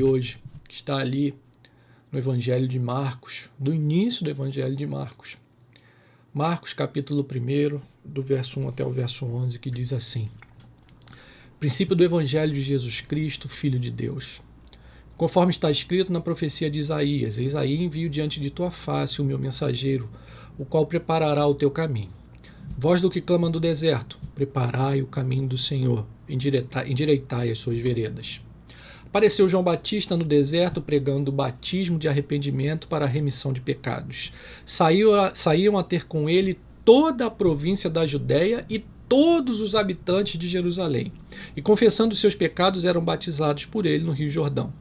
hoje, que está ali no Evangelho de Marcos, do início do Evangelho de Marcos. Marcos, capítulo 1, do verso 1 até o verso 11, que diz assim: Princípio do Evangelho de Jesus Cristo, Filho de Deus. Conforme está escrito na profecia de Isaías: Eis aí envio diante de tua face o meu mensageiro, o qual preparará o teu caminho. Voz do que clama do deserto: preparai o caminho do Senhor, endireitai as suas veredas. Apareceu João Batista no deserto pregando o batismo de arrependimento para a remissão de pecados. Saíam a ter com ele toda a província da Judéia e todos os habitantes de Jerusalém, e confessando seus pecados eram batizados por ele no Rio Jordão.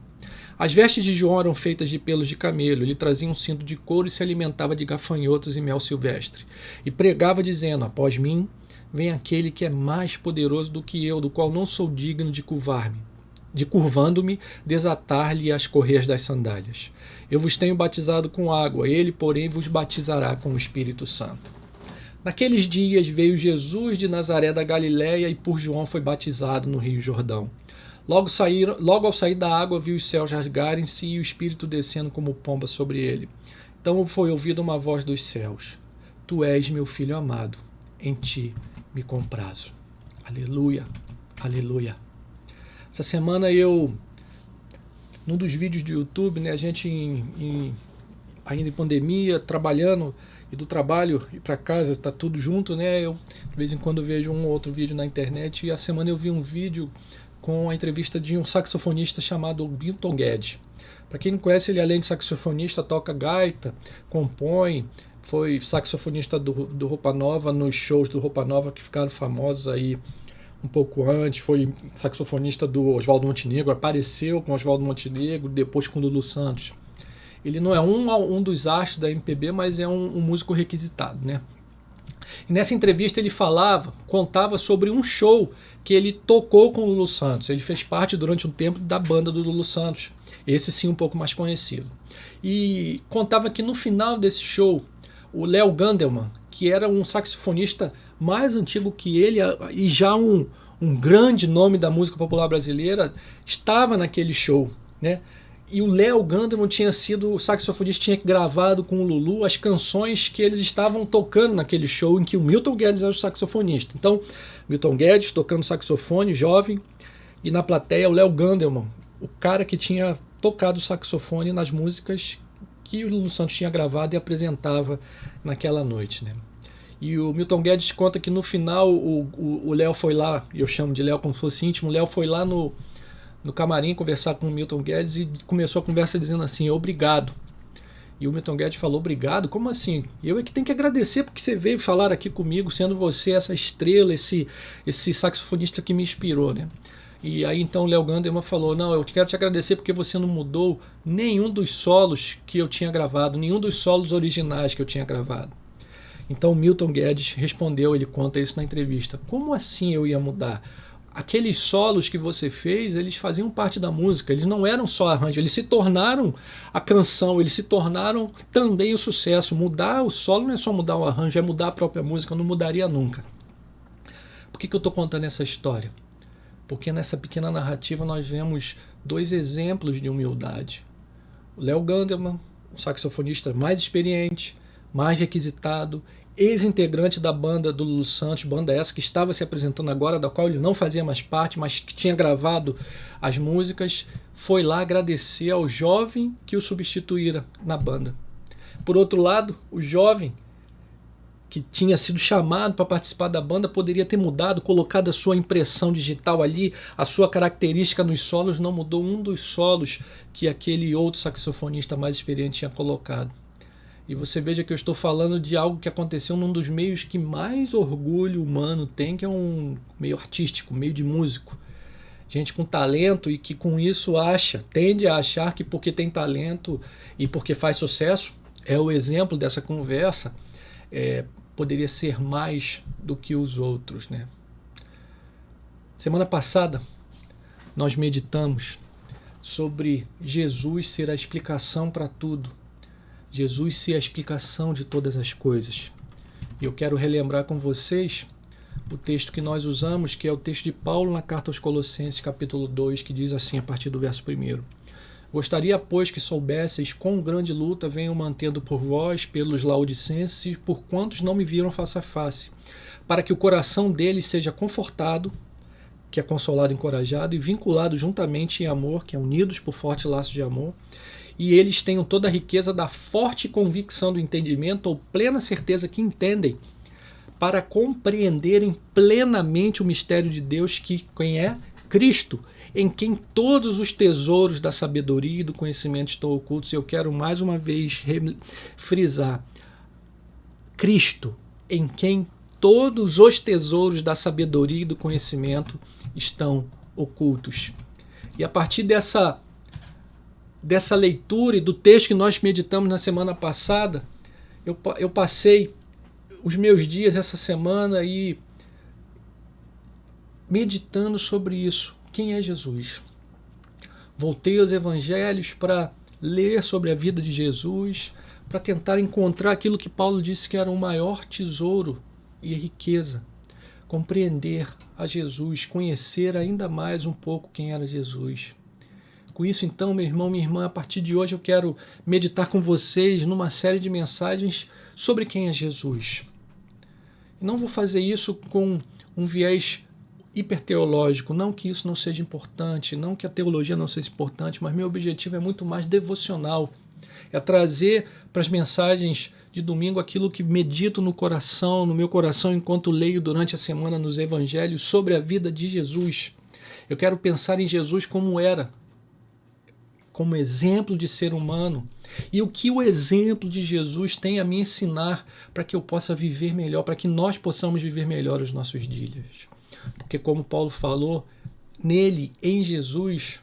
As vestes de João eram feitas de pelos de camelo, ele trazia um cinto de couro e se alimentava de gafanhotos e mel silvestre. E pregava dizendo: após mim vem aquele que é mais poderoso do que eu, do qual não sou digno de curvando-me, desatar-lhe as correias das sandálias. Eu vos tenho batizado com água, ele, porém, vos batizará com o Espírito Santo. Naqueles dias veio Jesus de Nazaré da Galiléia e por João foi batizado no Rio Jordão. Logo ao sair da água, viu os céus rasgarem-se e o Espírito descendo como pomba sobre ele. Então foi ouvida uma voz dos céus: Tu és meu Filho amado, em ti me comprazo. Aleluia, aleluia. Essa semana num dos vídeos do YouTube, né, a gente ainda em pandemia, trabalhando, e do trabalho e para casa, está tudo junto, né? Eu de vez em quando vejo um ou outro vídeo na internet, e a semana eu vi um vídeo com a entrevista de um saxofonista chamado Milton Guedes. Para quem não conhece, ele além de saxofonista, toca gaita, compõe, foi saxofonista do Roupa Nova, nos shows do Roupa Nova que ficaram famosos aí um pouco antes, foi saxofonista do Oswaldo Montenegro, apareceu com Oswaldo Montenegro, depois com Lulu Santos. Ele não é um dos astros da MPB, mas é um músico requisitado, né? E nessa entrevista ele contava sobre um show que ele tocou com o Lulu Santos. Ele fez parte durante um tempo da banda do Lulu Santos, esse sim um pouco mais conhecido. E contava que no final desse show, o Léo Gandelman, que era um saxofonista mais antigo que ele e já um grande nome da música popular brasileira, estava naquele show, né? E o Léo Gandelman tinha sido o saxofonista, tinha gravado com o Lulu as canções que eles estavam tocando naquele show em que o Milton Guedes era o saxofonista. Então, Milton Guedes tocando saxofone, jovem, e na plateia o Léo Gandelman, o cara que tinha tocado saxofone nas músicas que o Lulu Santos tinha gravado e apresentava naquela noite, né? E o Milton Guedes conta que no final o Léo foi lá, eu chamo de Léo como se fosse íntimo, o Léo foi lá no camarim conversar com o Milton Guedes e começou a conversa dizendo assim: obrigado. E o Milton Guedes falou: obrigado? Como assim? Eu é que tenho que agradecer porque você veio falar aqui comigo, sendo você essa estrela, esse saxofonista que me inspirou, né? E aí então o Léo Gandelman falou: não, eu quero te agradecer porque você não mudou nenhum dos solos que eu tinha gravado, nenhum dos solos originais que eu tinha gravado. Então o Milton Guedes respondeu, ele conta isso na entrevista: como assim eu ia mudar? Aqueles solos que você fez, eles faziam parte da música, eles não eram só arranjo, eles se tornaram a canção, eles se tornaram também o sucesso. Mudar o solo não é só mudar o arranjo, é mudar a própria música, eu não mudaria nunca. Por que eu estou contando essa história? Porque nessa pequena narrativa nós vemos dois exemplos de humildade. O Léo Gandelman, o saxofonista mais experiente, mais requisitado, ex-integrante da banda do Lulu Santos, banda essa que estava se apresentando agora, da qual ele não fazia mais parte, mas que tinha gravado as músicas, foi lá agradecer ao jovem que o substituíra na banda. Por outro lado, o jovem que tinha sido chamado para participar da banda poderia ter mudado, colocado a sua impressão digital ali, a sua característica nos solos, não mudou um dos solos que aquele outro saxofonista mais experiente tinha colocado. E você veja que eu estou falando de algo que aconteceu num dos meios que mais orgulho humano tem, que é um meio artístico, meio de músico. Gente com talento e que com isso tende a achar que porque tem talento e porque faz sucesso, é o exemplo dessa conversa, poderia ser mais do que os outros, né? Semana passada nós meditamos sobre Jesus ser a explicação para tudo. Jesus ser a explicação de todas as coisas. E eu quero relembrar com vocês o texto que nós usamos, que é o texto de Paulo na carta aos Colossenses, capítulo 2, que diz assim, a partir do verso 1: Gostaria, pois, que soubesseis quão grande luta venho mantendo por vós, pelos laodicenses, e por quantos não me viram face a face, para que o coração deles seja confortado, que é consolado, encorajado, e vinculado juntamente em amor, que é unidos por forte laço de amor, e eles tenham toda a riqueza da forte convicção do entendimento, ou plena certeza que entendem, para compreenderem plenamente o mistério de Deus, que quem é Cristo, em quem todos os tesouros da sabedoria e do conhecimento estão ocultos. Eu quero mais uma vez frisar: Cristo, em quem todos os tesouros da sabedoria e do conhecimento estão ocultos. E a partir dessa leitura e do texto que nós meditamos na semana passada, eu passei os meus dias essa semana aí meditando sobre isso. Quem é Jesus? Voltei aos evangelhos para ler sobre a vida de Jesus, para tentar encontrar aquilo que Paulo disse que era o maior tesouro e riqueza. Compreender a Jesus, conhecer ainda mais um pouco quem era Jesus. Com isso, então, meu irmão, minha irmã, a partir de hoje eu quero meditar com vocês numa série de mensagens sobre quem é Jesus. E não vou fazer isso com um viés hiperteológico, não que isso não seja importante, não que a teologia não seja importante, mas meu objetivo é muito mais devocional. É trazer para as mensagens de domingo aquilo que medito no coração, no meu coração, enquanto leio durante a semana nos evangelhos sobre a vida de Jesus. Eu quero pensar em Jesus como era, como exemplo de ser humano, e o que o exemplo de Jesus tem a me ensinar para que eu possa viver melhor, para que nós possamos viver melhor os nossos dias. Porque, como Paulo falou, nele, em Jesus,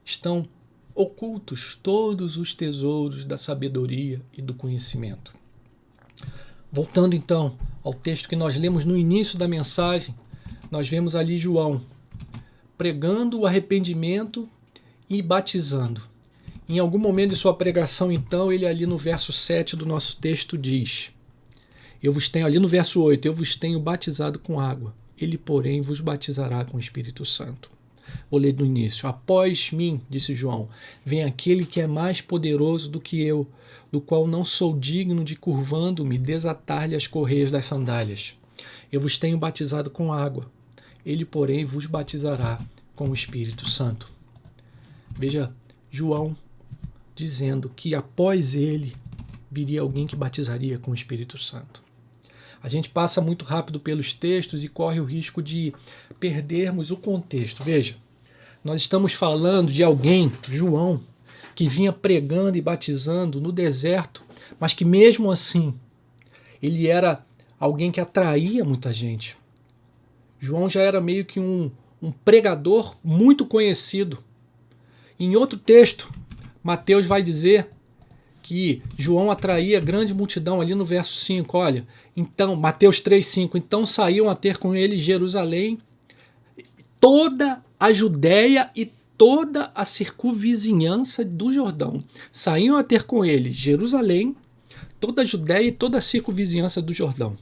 estão ocultos todos os tesouros da sabedoria e do conhecimento. Voltando então ao texto que nós lemos no início da mensagem, nós vemos ali João pregando o arrependimento e batizando. Em algum momento de sua pregação, então, ele ali no verso 7 do nosso texto diz: eu vos tenho, ali no verso 8, eu vos tenho batizado com água, ele, porém, vos batizará com o Espírito Santo. Vou ler do início. Após mim, disse João, vem aquele que é mais poderoso do que eu, do qual não sou digno de, curvando-me, desatar-lhe as correias das sandálias. Eu vos tenho batizado com água, ele, porém, vos batizará com o Espírito Santo. Veja, João dizendo que após ele viria alguém que batizaria com o Espírito Santo. A gente passa muito rápido pelos textos e corre o risco de perdermos o contexto. Veja, nós estamos falando de alguém, João, que vinha pregando e batizando no deserto, mas que mesmo assim ele era alguém que atraía muita gente. João já era meio que um pregador muito conhecido. Em outro texto, Mateus vai dizer que João atraía grande multidão ali no verso 5, olha, então, Mateus 3,5, então saíam a ter com ele Jerusalém, toda a Judéia e toda a circunvizinhança do Jordão. Saíam a ter com ele Jerusalém, toda a Judéia e toda a circunvizinhança do Jordão.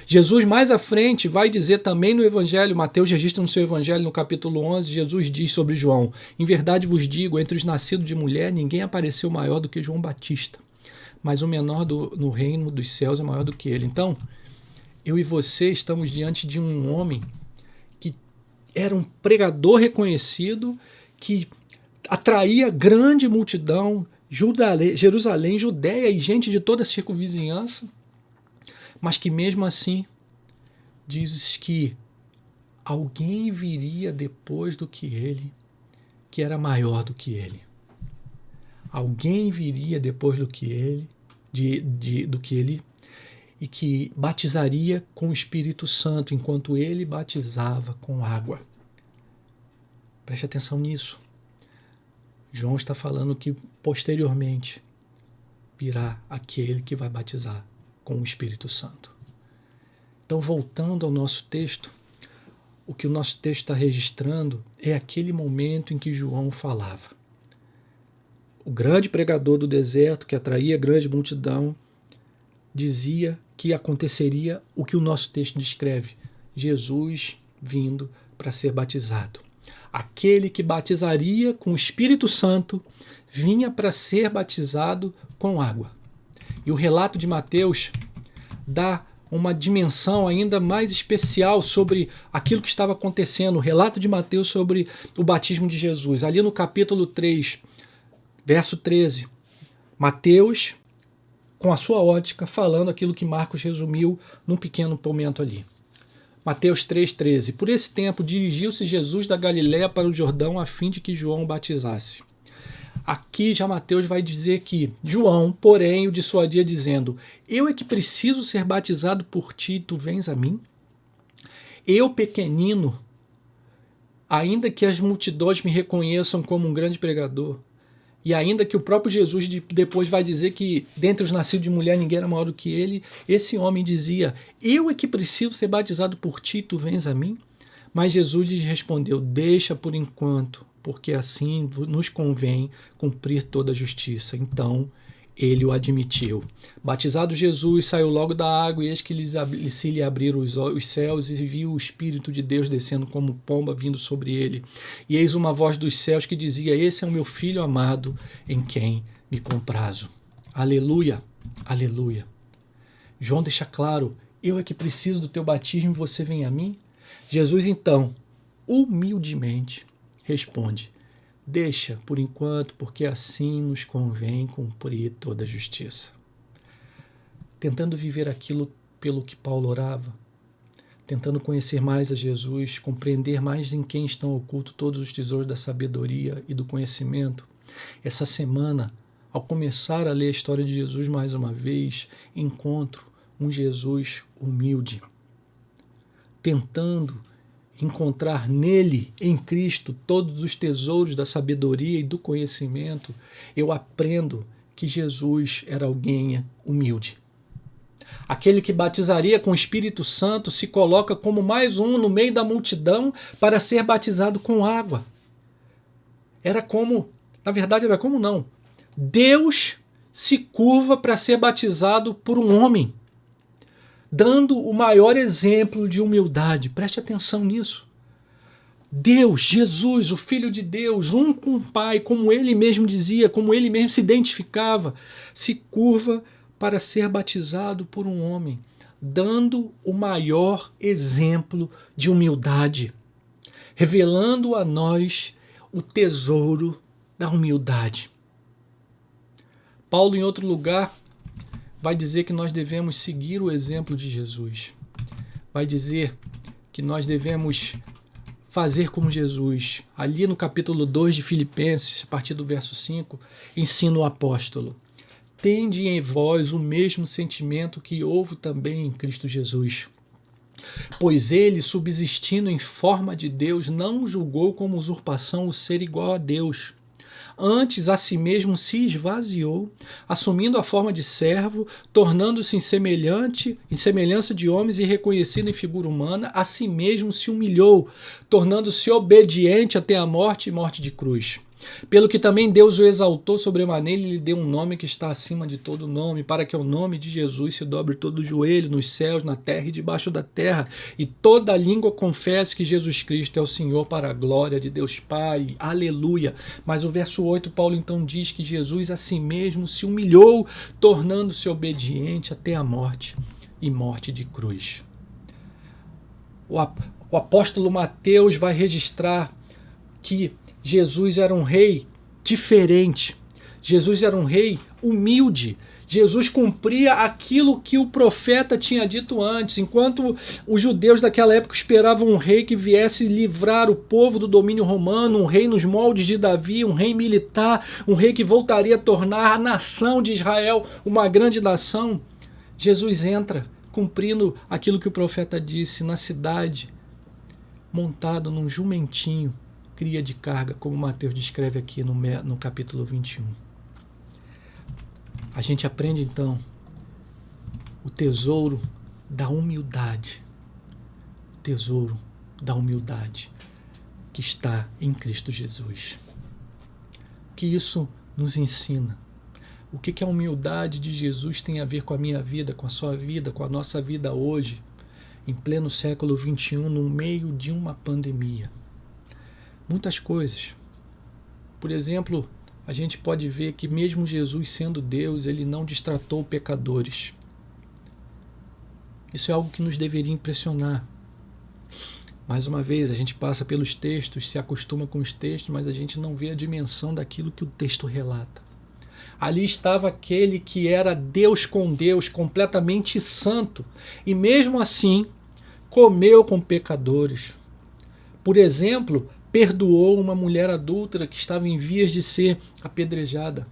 Jesus mais à frente vai dizer também no Evangelho, Mateus registra no seu Evangelho no capítulo 11, Jesus diz sobre João: em verdade vos digo, entre os nascidos de mulher, ninguém apareceu maior do que João Batista, mas o menor no reino dos céus é maior do que ele. Então, eu e você estamos diante de um homem que era um pregador reconhecido, que atraía grande multidão, Jerusalém, Judéia e gente de toda a circunvizinhança, mas que mesmo assim dizes que alguém viria depois do que ele, que era maior do que ele. Alguém viria depois do que ele, do que ele, e que batizaria com o Espírito Santo, enquanto ele batizava com água. Preste atenção nisso. João está falando que posteriormente virá aquele que vai batizar com o Espírito Santo. Então, voltando ao nosso texto, o que o nosso texto está registrando é aquele momento em que João falava. O grande pregador do deserto, que atraía grande multidão, dizia que aconteceria o que o nosso texto descreve: Jesus vindo para ser batizado. Aquele que batizaria com o Espírito Santo vinha para ser batizado com água. E o relato de Mateus dá uma dimensão ainda mais especial sobre aquilo que estava acontecendo. O relato de Mateus sobre o batismo de Jesus. Ali no capítulo 3, verso 13, Mateus, com a sua ótica, falando aquilo que Marcos resumiu num pequeno momento ali. Mateus 3,13. Por esse tempo dirigiu-se Jesus da Galiléia para o Jordão a fim de que João o batizasse. Aqui já Mateus vai dizer que João, porém, o dissuadia dizendo: eu é que preciso ser batizado por ti e tu vens a mim? Eu, pequenino, ainda que as multidões me reconheçam como um grande pregador, e ainda que o próprio Jesus depois vai dizer que dentre os nascidos de mulher ninguém era maior do que ele, esse homem dizia: eu é que preciso ser batizado por ti e tu vens a mim? Mas Jesus lhes respondeu: deixa por enquanto, porque assim nos convém cumprir toda a justiça. Então ele o admitiu. Batizado Jesus, saiu logo da água, e eis que se lhe abriram os céus, e viu o Espírito de Deus descendo como pomba vindo sobre ele. E eis uma voz dos céus que dizia: esse é o meu Filho amado, em quem me comprazo. Aleluia, aleluia. João deixa claro: eu é que preciso do teu batismo e você vem a mim? Jesus então, humildemente, responde: deixa por enquanto, porque assim nos convém cumprir toda a justiça. Tentando viver aquilo pelo que Paulo orava, tentando conhecer mais a Jesus, compreender mais em quem estão ocultos todos os tesouros da sabedoria e do conhecimento, essa semana, ao começar a ler a história de Jesus mais uma vez, encontro um Jesus humilde, tentando encontrar nele, em Cristo, todos os tesouros da sabedoria e do conhecimento. Eu aprendo que Jesus era alguém humilde. Aquele que batizaria com o Espírito Santo se coloca como mais um no meio da multidão para ser batizado com água. Era como, na verdade era como não, Deus se curva para ser batizado por um homem, dando o maior exemplo de humildade. Preste atenção nisso. Deus, Jesus, o Filho de Deus, um com o Pai, como ele mesmo dizia, como ele mesmo se identificava, se curva para ser batizado por um homem, dando o maior exemplo de humildade, revelando a nós o tesouro da humildade. Paulo, em outro lugar, vai dizer que nós devemos seguir o exemplo de Jesus. Vai dizer que nós devemos fazer como Jesus. Ali no capítulo 2 de Filipenses, a partir do verso 5, ensina o apóstolo: tende em vós o mesmo sentimento que houve também em Cristo Jesus. Pois ele, subsistindo em forma de Deus, não julgou como usurpação o ser igual a Deus. Antes, a si mesmo se esvaziou, assumindo a forma de servo, tornando-se em semelhança de homens e reconhecido em figura humana, a si mesmo se humilhou, tornando-se obediente até a morte e morte de cruz. Pelo que também Deus o exaltou sobremaneira e lhe deu um nome que está acima de todo nome, para que ao nome de Jesus se dobre todo o joelho nos céus, na terra e debaixo da terra, e toda a língua confesse que Jesus Cristo é o Senhor, para a glória de Deus Pai. Aleluia! Mas o verso 8, Paulo então diz que Jesus a si mesmo se humilhou, tornando-se obediente até a morte e morte de cruz. O apóstolo Mateus vai registrar que Jesus era um rei diferente. Jesus era um rei humilde. Jesus cumpria aquilo que o profeta tinha dito antes. Enquanto os judeus daquela época esperavam um rei que viesse livrar o povo do domínio romano, um rei nos moldes de Davi, um rei militar, um rei que voltaria a tornar a nação de Israel uma grande nação, Jesus entra cumprindo aquilo que o profeta disse na cidade, montado num jumentinho, cria de carga, como Mateus descreve aqui no capítulo 21. A gente aprende então o tesouro da humildade, o tesouro da humildade que está em Cristo Jesus. O que isso nos ensina? O que a humildade de Jesus tem a ver com a minha vida, com a sua vida, com a nossa vida hoje, em pleno século XXI, no meio de uma pandemia? Muitas coisas. Por exemplo, a gente pode ver que mesmo Jesus sendo Deus, ele não destratou pecadores. Isso é algo que nos deveria impressionar. Mais uma vez, a gente passa pelos textos, se acostuma com os textos, mas a gente não vê a dimensão daquilo que o texto relata. Ali estava aquele que era Deus com Deus, completamente santo, e mesmo assim comeu com pecadores. Por exemplo, perdoou uma mulher adúltera que estava em vias de ser apedrejada.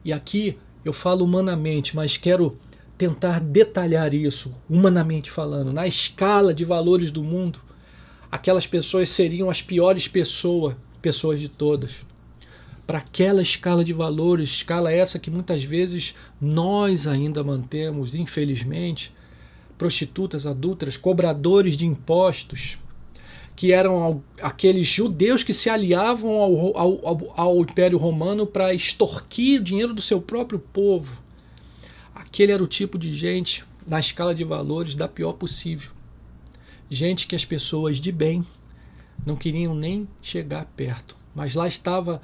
E aqui eu falo humanamente, mas quero tentar detalhar isso, humanamente falando. Na escala de valores do mundo, aquelas pessoas seriam as piores pessoas de todas. Para aquela escala de valores, escala essa que muitas vezes nós ainda mantemos, infelizmente, prostitutas, adúlteras, cobradores de impostos, que eram aqueles judeus que se aliavam ao Império Romano para extorquir o dinheiro do seu próprio povo. Aquele era o tipo de gente, na escala de valores, da pior possível. Gente que as pessoas de bem não queriam nem chegar perto. Mas lá estava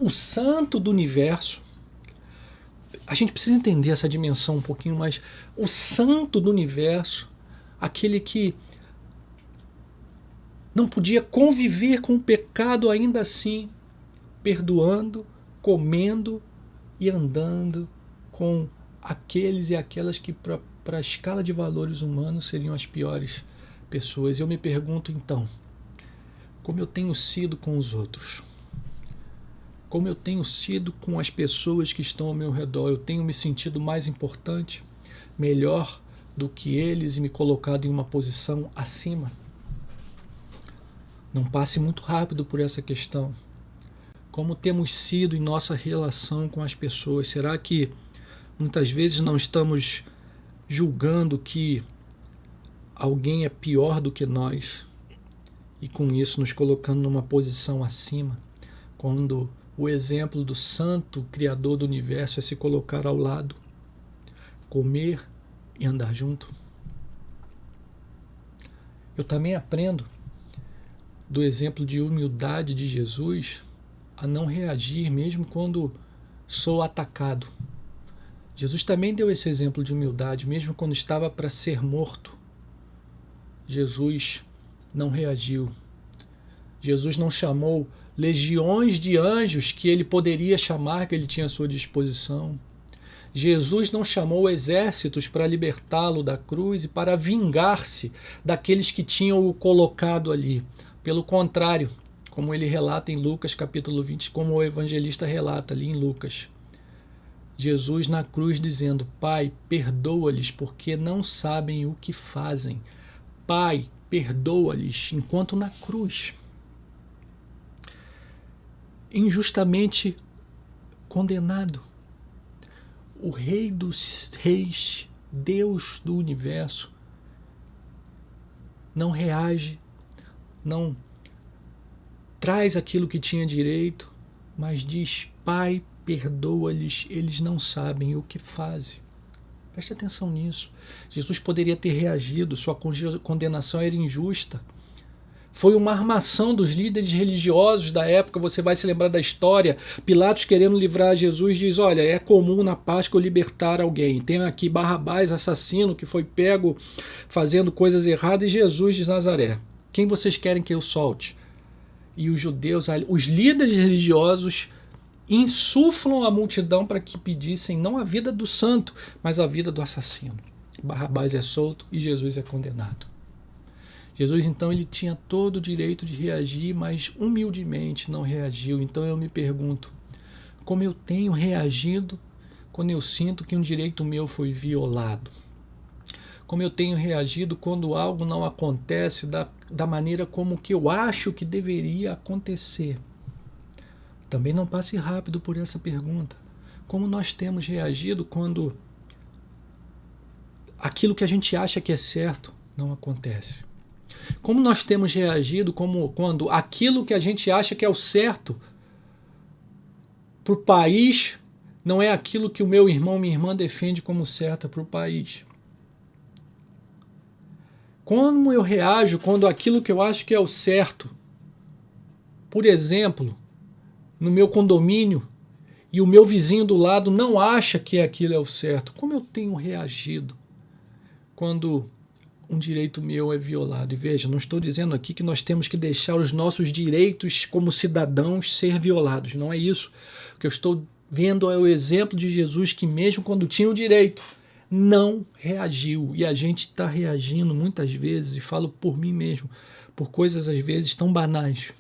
o santo do universo. A gente precisa entender essa dimensão um pouquinho mais. O santo do universo, aquele que não podia conviver com o pecado ainda assim, perdoando, comendo e andando com aqueles e aquelas que para a escala de valores humanos seriam as piores pessoas. Eu me pergunto então, como eu tenho sido com os outros? Como eu tenho sido com as pessoas que estão ao meu redor? Eu tenho me sentido mais importante, melhor do que eles e me colocado em uma posição acima? Não passe muito rápido por essa questão. Como temos sido em nossa relação com as pessoas? Será que muitas vezes não estamos julgando que alguém é pior do que nós e com isso nos colocando numa posição acima, quando o exemplo do santo Criador do universo é se colocar ao lado, comer e andar junto? Eu também aprendo do exemplo de humildade de Jesus a não reagir mesmo quando sou atacado. Jesus também deu esse exemplo de humildade, mesmo quando estava para ser morto. Jesus não reagiu. Jesus não chamou legiões de anjos que ele poderia chamar, que ele tinha à sua disposição. Jesus não chamou exércitos para libertá-lo da cruz e para vingar-se daqueles que tinham o colocado ali. Pelo contrário, como ele relata em Lucas capítulo 20, como o evangelista relata ali em Lucas, Jesus na cruz dizendo: Pai, perdoa-lhes porque não sabem o que fazem. Pai, perdoa-lhes, enquanto na cruz, injustamente condenado, o Rei dos Reis, Deus do universo, não reage, não traz aquilo que tinha direito, mas diz: Pai, perdoa-lhes, eles não sabem o que fazem. Preste atenção nisso. Jesus poderia ter reagido, sua condenação era injusta. Foi uma armação dos líderes religiosos da época. Você vai se lembrar da história. Pilatos, querendo livrar Jesus, diz: olha, é comum na Páscoa libertar alguém. Tem aqui Barrabás, assassino, que foi pego fazendo coisas erradas, e Jesus de Nazaré. Quem vocês querem que eu solte? E os judeus, os líderes religiosos, insuflam a multidão para que pedissem não a vida do santo, mas a vida do assassino. Barrabás é solto e Jesus é condenado. Jesus, então, ele tinha todo o direito de reagir, mas humildemente não reagiu. Então eu me pergunto, como eu tenho reagido quando eu sinto que um direito meu foi violado? Como eu tenho reagido quando algo não acontece da maneira como que eu acho que deveria acontecer? Também não passe rápido por essa pergunta. Como nós temos reagido quando aquilo que a gente acha que é certo não acontece? Como nós temos reagido quando aquilo que a gente acha que é o certo para o país não é aquilo que o meu irmão, minha irmã defende como certo para o país? Como eu reajo quando aquilo que eu acho que é o certo por exemplo, no meu condomínio e o meu vizinho do lado não acha que aquilo é o certo, como eu tenho reagido quando um direito meu é violado? E veja, não estou dizendo aqui que nós temos que deixar os nossos direitos como cidadãos ser violados, não é isso. O que eu estou vendo é o exemplo de Jesus, que mesmo quando tinha o direito, não reagiu. E a gente está reagindo muitas vezes, e falo por mim mesmo, por coisas às vezes tão banais.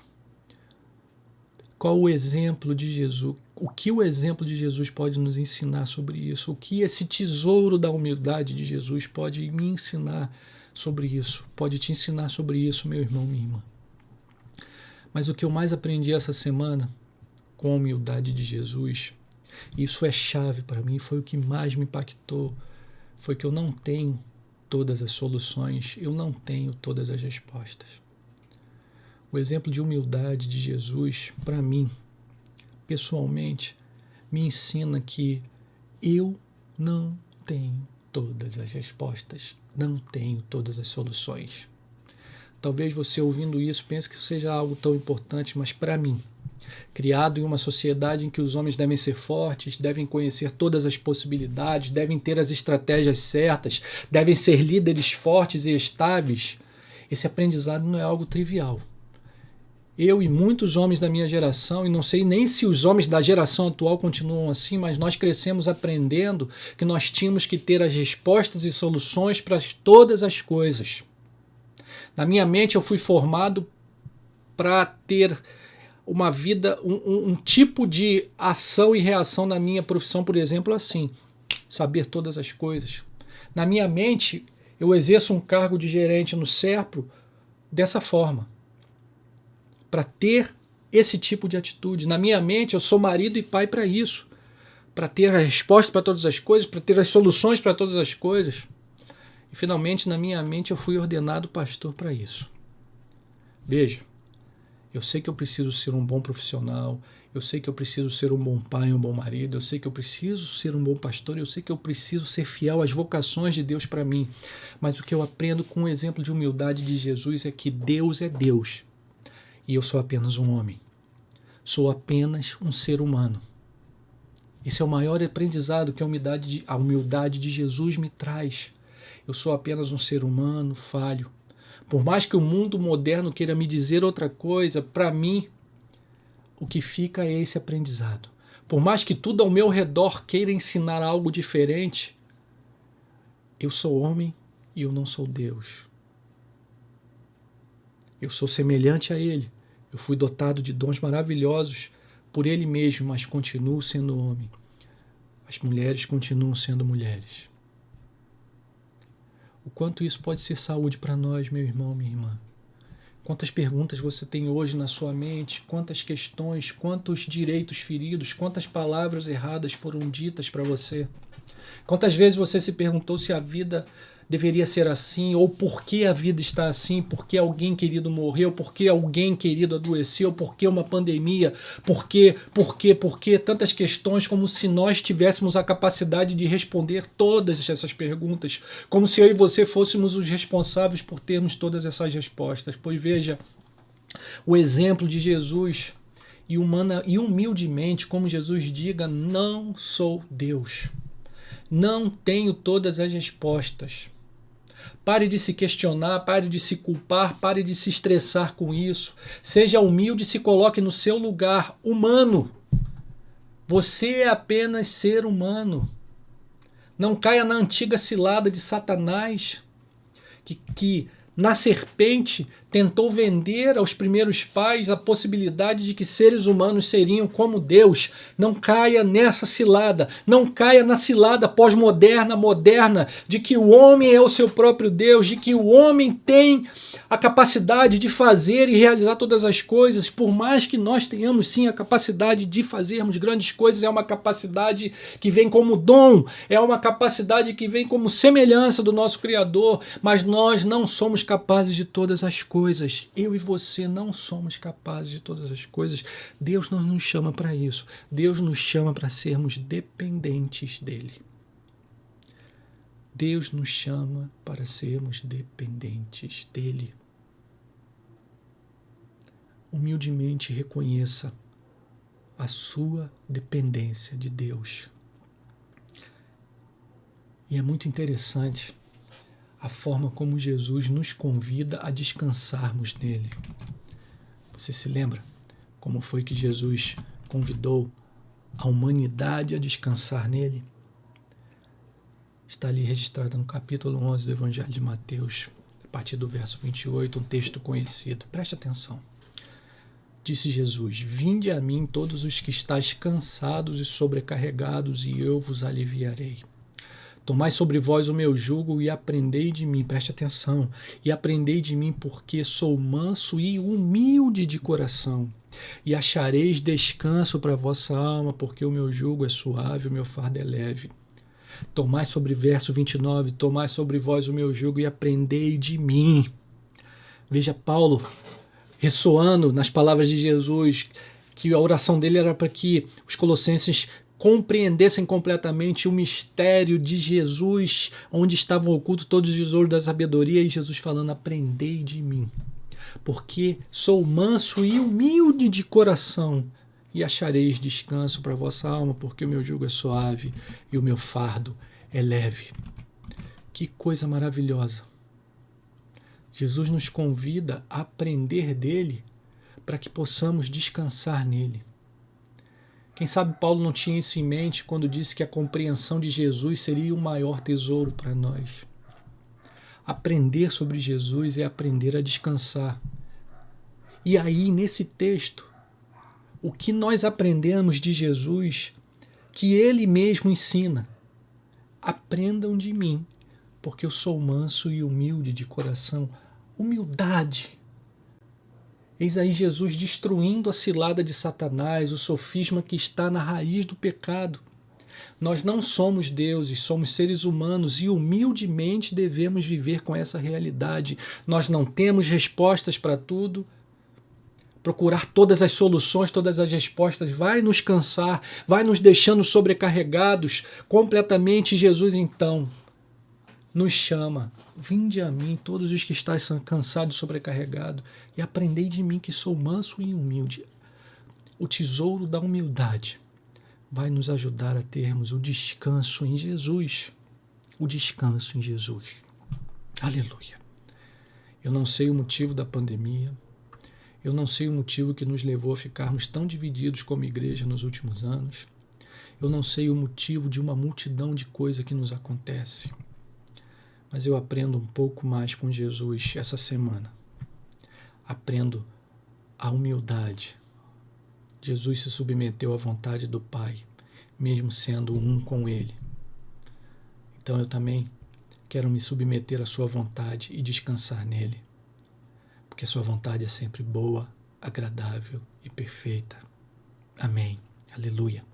Qual o exemplo de Jesus? O que o exemplo de Jesus pode nos ensinar sobre isso? O que esse tesouro da humildade de Jesus pode me ensinar sobre isso? Pode te ensinar sobre isso, meu irmão, minha irmã. Mas o que eu mais aprendi essa semana com a humildade de Jesus, isso é chave para mim, foi o que mais me impactou, foi que eu não tenho todas as soluções, eu não tenho todas as respostas. O exemplo de humildade de Jesus, para mim, pessoalmente, me ensina que eu não tenho todas as respostas, não tenho todas as soluções. Talvez você ouvindo isso pense que seja algo tão importante, mas para mim, criado em uma sociedade em que os homens devem ser fortes, devem conhecer todas as possibilidades, devem ter as estratégias certas, devem ser líderes fortes e estáveis, esse aprendizado não é algo trivial. Eu e muitos homens da minha geração, e não sei nem se os homens da geração atual continuam assim, mas nós crescemos aprendendo que nós tínhamos que ter as respostas e soluções para todas as coisas. Na minha mente eu fui formado para ter uma vida, um tipo de ação e reação na minha profissão, por exemplo, assim, saber todas as coisas. Na minha mente eu exerço um cargo de gerente no SERPRO dessa forma, para ter esse tipo de atitude. Na minha mente, eu sou marido e pai para isso, para ter a resposta para todas as coisas, para ter as soluções para todas as coisas. E finalmente, na minha mente, eu fui ordenado pastor para isso. Veja, eu sei que eu preciso ser um bom profissional, eu sei que eu preciso ser um bom pai, um bom marido, eu sei que eu preciso ser um bom pastor, eu sei que eu preciso ser fiel às vocações de Deus para mim. Mas o que eu aprendo com o exemplo de humildade de Jesus é que Deus é Deus. E eu sou apenas um homem. Sou apenas um ser humano. Esse é o maior aprendizado que a humildade de Jesus me traz. Eu sou apenas um ser humano falho. Por mais que o mundo moderno queira me dizer outra coisa, para mim, o que fica é esse aprendizado. Por mais que tudo ao meu redor queira ensinar algo diferente, eu sou homem e eu não sou Deus. Eu sou semelhante a Ele. Eu fui dotado de dons maravilhosos por Ele mesmo, mas continuo sendo homem. As mulheres continuam sendo mulheres. O quanto isso pode ser saúde para nós, meu irmão, minha irmã. Quantas perguntas você tem hoje na sua mente, quantas questões, quantos direitos feridos, quantas palavras erradas foram ditas para você. Quantas vezes você se perguntou se a vida deveria ser assim, ou por que a vida está assim, por que alguém querido morreu, por que alguém querido adoeceu, por que uma pandemia, por que, tantas questões, como se nós tivéssemos a capacidade de responder todas essas perguntas, como se eu e você fôssemos os responsáveis por termos todas essas respostas. Pois veja, o exemplo de Jesus, e humildemente, como Jesus diga, não sou Deus. Não tenho todas as respostas. Pare de se questionar, pare de se culpar, pare de se estressar com isso. Seja humilde e se coloque no seu lugar humano. Você é apenas ser humano. Não caia na antiga cilada de Satanás, que na serpente tentou vender aos primeiros pais a possibilidade de que seres humanos seriam como Deus. Não caia nessa cilada, não caia na cilada pós-moderna, moderna, de que o homem é o seu próprio Deus, de que o homem tem a capacidade de fazer e realizar todas as coisas. Por mais que nós tenhamos sim a capacidade de fazermos grandes coisas, é uma capacidade que vem como dom, é uma capacidade que vem como semelhança do nosso Criador, mas nós não somos capazes de todas as coisas. Eu e você não somos capazes de todas as coisas. Deus não nos chama para isso. Deus nos chama para sermos dependentes dele. Deus nos chama para sermos dependentes dele. humildemente reconheça a sua dependência de Deus. E é muito interessante a forma como Jesus nos convida a descansarmos nele. Você se lembra como foi que Jesus convidou a humanidade a descansar nele? Está ali registrado no capítulo 11 do Evangelho de Mateus, a partir do verso 28, um texto conhecido. Preste atenção. Disse Jesus: Vinde a mim todos os que estáis cansados e sobrecarregados, e eu vos aliviarei. Tomai sobre vós o meu jugo e aprendei de mim, preste atenção, e aprendei de mim, porque sou manso e humilde de coração, e achareis descanso para a vossa alma, porque o meu jugo é suave, o meu fardo é leve. Tomai sobre verso 29, tomai sobre vós o meu jugo e aprendei de mim. Veja Paulo ressoando nas palavras de Jesus, que a oração dele era para que os colossenses compreendessem completamente o mistério de Jesus, onde estavam ocultos todos os tesouros da sabedoria, e Jesus falando: aprendei de mim, porque sou manso e humilde de coração, e achareis descanso para a vossa alma, porque o meu jugo é suave e o meu fardo é leve. Que coisa maravilhosa! Jesus nos convida a aprender dele para que possamos descansar nele. Quem sabe Paulo não tinha isso em mente quando disse que a compreensão de Jesus seria o maior tesouro para nós. Aprender sobre Jesus é aprender a descansar. E aí, nesse texto, o que nós aprendemos de Jesus, que ele mesmo ensina: aprendam de mim, porque eu sou manso e humilde de coração. Humildade. Eis aí Jesus destruindo a cilada de Satanás, o sofisma que está na raiz do pecado. Nós não somos deuses, somos seres humanos e humildemente devemos viver com essa realidade. Nós não temos respostas para tudo. Procurar todas as soluções, todas as respostas vai nos cansar, vai nos deixando sobrecarregados completamente. Jesus então nos chama: vinde a mim todos os que estáis cansados e sobrecarregados, e aprendei de mim, que sou manso e humilde. O tesouro da humildade vai nos ajudar a termos o descanso em Jesus. O descanso em Jesus. Aleluia. Eu não sei o motivo da pandemia. Eu não sei o motivo que nos levou a ficarmos tão divididos como igreja nos últimos anos. Eu não sei o motivo de uma multidão de coisas que nos acontece. Mas eu aprendo um pouco mais com Jesus essa semana. Aprendo a humildade. Jesus se submeteu à vontade do Pai, mesmo sendo um com Ele. Então eu também quero me submeter à sua vontade e descansar nele, porque a sua vontade é sempre boa, agradável e perfeita. Amém. Aleluia.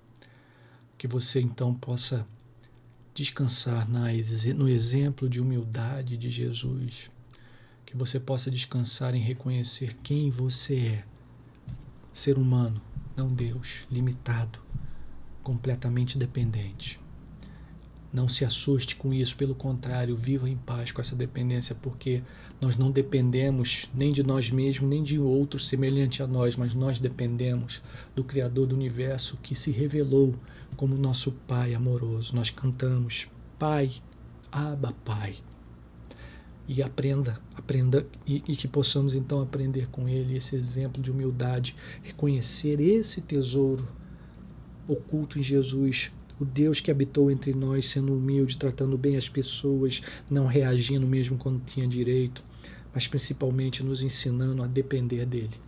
Que você então possa descansar no exemplo de humildade de Jesus. Que você possa descansar em reconhecer quem você é. Ser humano, não Deus, limitado, completamente dependente. Não se assuste com isso, pelo contrário, viva em paz com essa dependência, porque nós não dependemos nem de nós mesmos, nem de outro semelhante a nós, mas nós dependemos do Criador do Universo, que se revelou como nosso Pai amoroso. Nós cantamos: Pai, Abba, Pai. E aprenda, e que possamos então aprender com Ele esse exemplo de humildade, reconhecer esse tesouro oculto em Jesus, o Deus que habitou entre nós, sendo humilde, tratando bem as pessoas, não reagindo mesmo quando tinha direito, mas principalmente nos ensinando a depender dEle.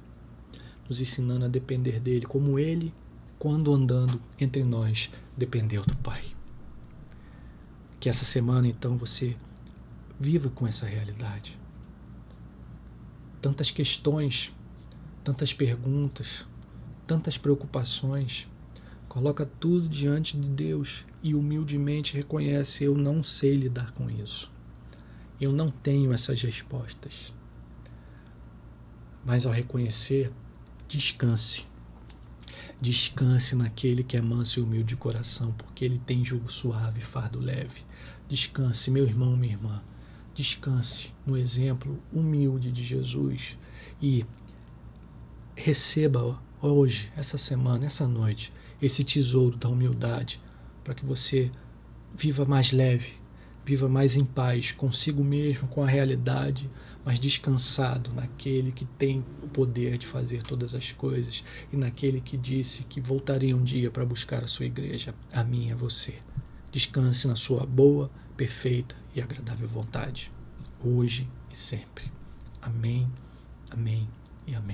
Nos ensinando a depender dEle, como Ele, quando andando entre nós, dependeu do Pai. Que essa semana, então, você viva com essa realidade. Tantas questões, tantas perguntas, tantas preocupações. Coloca tudo diante de Deus e humildemente reconhece: eu não sei lidar com isso. Eu não tenho essas respostas. Mas ao reconhecer, descanse. Descanse naquele que é manso e humilde de coração, porque ele tem jugo suave e fardo leve. Descanse, meu irmão, minha irmã. Descanse no exemplo humilde de Jesus e receba hoje, essa semana, essa noite, esse tesouro da humildade, para que você viva mais leve, viva mais em paz consigo mesmo, com a realidade, mas descansado naquele que tem o poder de fazer todas as coisas e naquele que disse que voltaria um dia para buscar a sua igreja, a mim e a você. Descanse na sua boa, perfeita e agradável vontade, hoje e sempre. Amém, amém e amém.